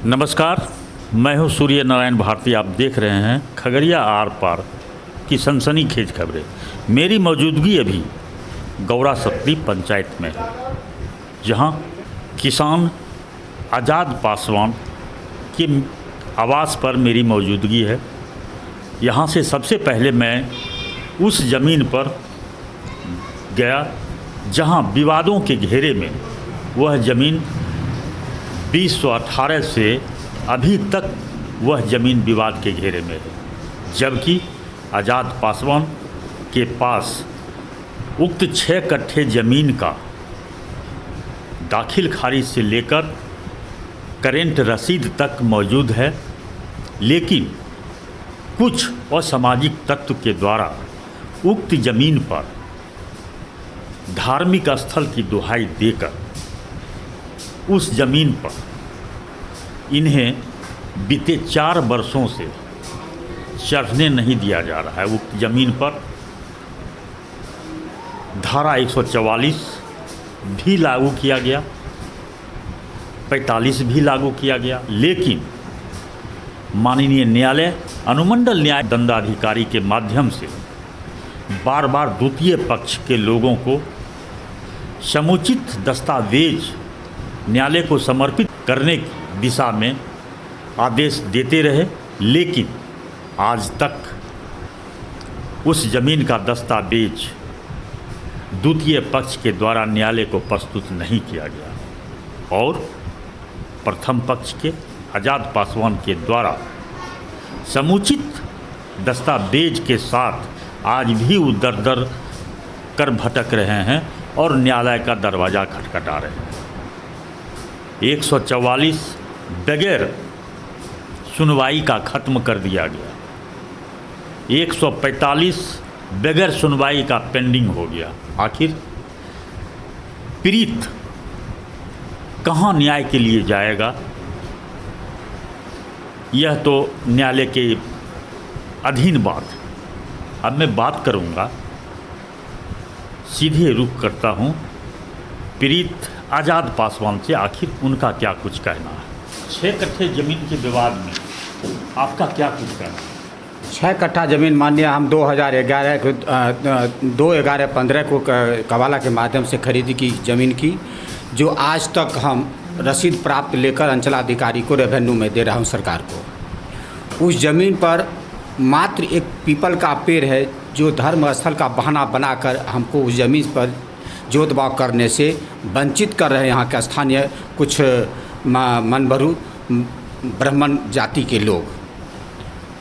नमस्कार, मैं हूं सूर्य नारायण भारती। आप देख रहे हैं खगड़िया आर पार की सनसनीखेज खबरें। मेरी मौजूदगी अभी गौरा सत्ती पंचायत में है, जहां किसान आज़ाद पासवान के आवास पर मेरी मौजूदगी है। यहां से सबसे पहले मैं उस ज़मीन पर गया जहां विवादों के घेरे में वह ज़मीन 2018 से अभी तक वह ज़मीन विवाद के घेरे में है, जबकि आज़ाद पासवान के पास उक्त 6 कट्ठे ज़मीन का दाखिल खारिज से लेकर करेंट रसीद तक मौजूद है। लेकिन कुछ असामाजिक तत्व के द्वारा उक्त ज़मीन पर धार्मिक स्थल की दुहाई देकर उस ज़मीन पर इन्हें बीते 4 वर्षों से चढ़ने नहीं दिया जा रहा है। उक्त ज़मीन पर धारा 144 भी लागू किया गया, 45 भी लागू किया गया, लेकिन माननीय न्यायालय अनुमंडल न्याय दंडाधिकारी के माध्यम से बार बार द्वितीय पक्ष के लोगों को समुचित दस्तावेज न्यायालय को समर्पित करने की दिशा में आदेश देते रहे, लेकिन आज तक उस ज़मीन का दस्तावेज द्वितीय पक्ष के द्वारा न्यायालय को प्रस्तुत नहीं किया गया और प्रथम पक्ष के आज़ाद पासवान के द्वारा समुचित दस्तावेज के साथ आज भी वो दर कर भटक रहे हैं और न्यायालय का दरवाज़ा खटखटा रहे हैं। 144 बगैर सुनवाई का ख़त्म कर दिया गया, 145 बगैर सुनवाई का पेंडिंग हो गया। आखिर पीड़ित कहाँ न्याय के लिए जाएगा, यह तो न्यायालय के अधीन बात है। अब मैं बात करूँगा, सीधे रुख करता हूँ पीड़ित आज़ाद पासवान से, आखिर उनका क्या कुछ कहना है। 6 कट्ठे ज़मीन के विवाद में आपका क्या कुछ कहना है? 6 कट्ठा ज़मीन मानिए हम 2/11/15 को कवाला के माध्यम से खरीदी की ज़मीन की, जो आज तक हम रसीद प्राप्त लेकर अंचलाधिकारी को रेवेन्यू में दे रहा हूं सरकार को। उस ज़मीन पर मात्र एक पीपल का पेड़ है जो धर्म स्थल का बहाना बनाकर हमको उस ज़मीन पर जोतबाव करने से वंचित कर रहे हैं यहाँ के स्थानीय कुछ मनभरू ब्राह्मण जाति के लोग।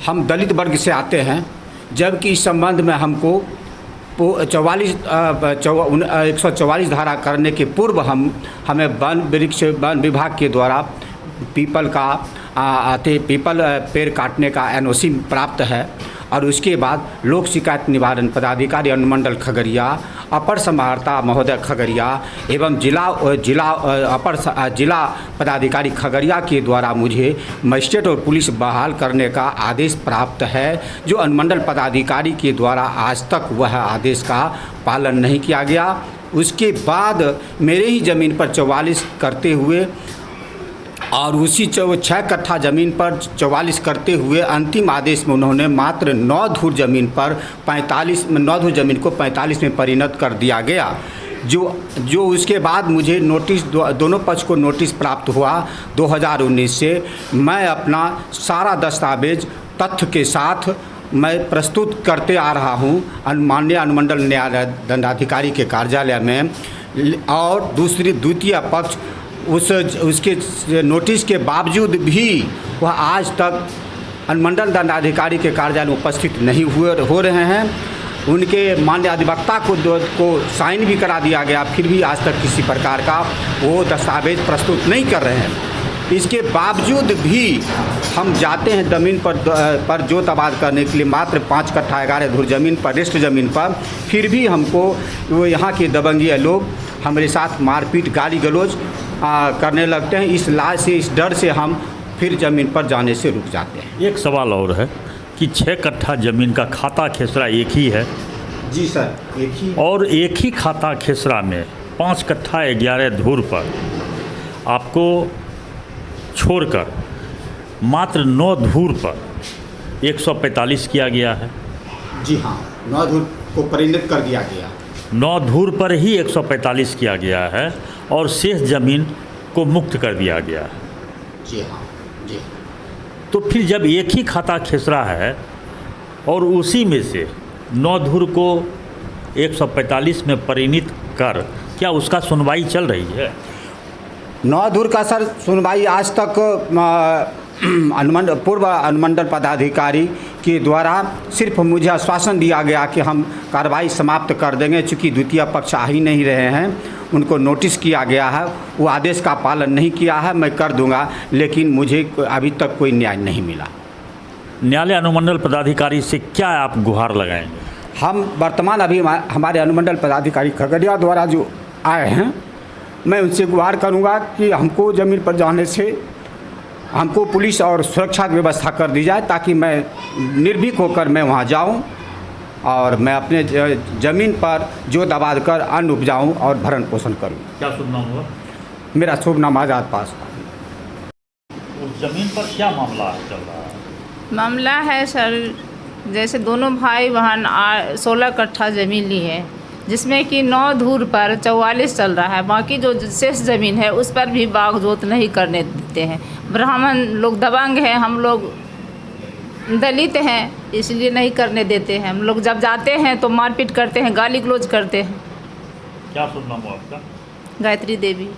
हम दलित वर्ग से आते हैं, जबकि इस संबंध में हमको 144 धारा करने के पूर्व हमें वन विभाग के द्वारा पीपल पेड़ काटने का एनओसी प्राप्त है और उसके बाद लोक शिकायत निवारण पदाधिकारी अनुमंडल खगड़िया, अपर समाहर्ता महोदय खगड़िया एवं जिला पदाधिकारी खगड़िया के द्वारा मुझे मजिस्ट्रेट और पुलिस बहाल करने का आदेश प्राप्त है, जो अनुमंडल पदाधिकारी के द्वारा आज तक वह आदेश का पालन नहीं किया गया। उसके बाद मेरे ही ज़मीन पर 44 करते हुए और उसी 6 कट्ठा ज़मीन पर 44 करते हुए अंतिम आदेश में उन्होंने मात्र 9 धूर ज़मीन पर 9 धूर ज़मीन को 45 में परिणत कर दिया गया, जो उसके बाद मुझे नोटिस दोनों पक्ष को नोटिस प्राप्त हुआ 2019 से। मैं अपना सारा दस्तावेज तथ्य के साथ मैं प्रस्तुत करते आ रहा हूँ माननीय अनुमंडल न्याय दंडाधिकारी के कार्यालय में, और द्वितीय पक्ष उसके नोटिस के बावजूद भी वह आज तक अनुमंडल दंडाधिकारी के कार्यालय में उपस्थित नहीं हो रहे हैं। उनके माननीय अधिवक्ता को साइन भी करा दिया गया, फिर भी आज तक किसी प्रकार का वो दस्तावेज प्रस्तुत नहीं कर रहे हैं। इसके बावजूद भी हम जाते हैं ज़मीन पर जोत आबाद करने के लिए मात्र 5 कट्ठा 11 धूर ज़मीन पर, रेस्ट ज़मीन पर, फिर भी हमको वो यहाँ के दबंगिया लोग हमारे साथ मारपीट गाली गलौज करने लगते हैं। इस लाज से, इस डर से हम फिर ज़मीन पर जाने से रुक जाते हैं। एक सवाल और है कि 6 कट्ठा ज़मीन का खाता खेसरा एक ही है? जी सर, एक ही। और एक ही खाता खेसरा में 5 कट्ठा 11 धूर पर आपको छोड़कर मात्र 9 धूर पर 145 किया गया है। जी हाँ, 9 धूर को परिणत कर दिया गया। 9 धूर पर ही 145 किया गया है और शेष ज़मीन को मुक्त कर दिया गया है। जी हाँ, जी। तो फिर जब एक ही खाता खेसरा है और उसी में से 9 धूर को 145 में परिणत कर, क्या उसका सुनवाई चल रही है? 9 धूर का सर सुनवाई आज तक पूर्व अनुमंडल पदाधिकारी के द्वारा सिर्फ मुझे आश्वासन दिया गया कि हम कार्रवाई समाप्त कर देंगे। चूँकि द्वितीय पक्ष आ ही नहीं रहे हैं, उनको नोटिस किया गया है, वो आदेश का पालन नहीं किया है। मैं कर दूंगा, लेकिन मुझे अभी तक कोई न्याय नहीं मिला। न्यायालय अनुमंडल पदाधिकारी से क्या आप गुहार लगाएंगे? हम वर्तमान अभी हमारे अनुमंडल पदाधिकारी खगड़िया द्वारा जो आए हैं, मैं उनसे गुहार करूंगा कि हमको ज़मीन पर जाने से हमको पुलिस और सुरक्षा की व्यवस्था कर दी जाए, ताकि मैं निर्भीक होकर मैं वहां जाऊं और मैं अपने ज़मीन पर जो दबा कर अन्न उपजाऊं और भरण पोषण करूं। क्या शुभ नाम हुआ? मेरा शुभ नाम आज़ाद पासवान। उस ज़मीन पर क्या मामला चल रहा है? मामला है सर, जैसे दोनों भाई बहन 16 कट्ठा ज़मीन ली है, जिसमें कि 9 धूर पर 44 चल रहा है। बाकी जो शेष ज़मीन है उस पर भी बाग जोत नहीं करने देते हैं। ब्राह्मण लोग दबंग हैं, हम लोग दलित हैं, इसलिए नहीं करने देते हैं। हम लोग जब जाते हैं तो मारपीट करते हैं, गाली गलौज करते हैं। क्या शुभ नाम हुआ आपका? गायत्री देवी।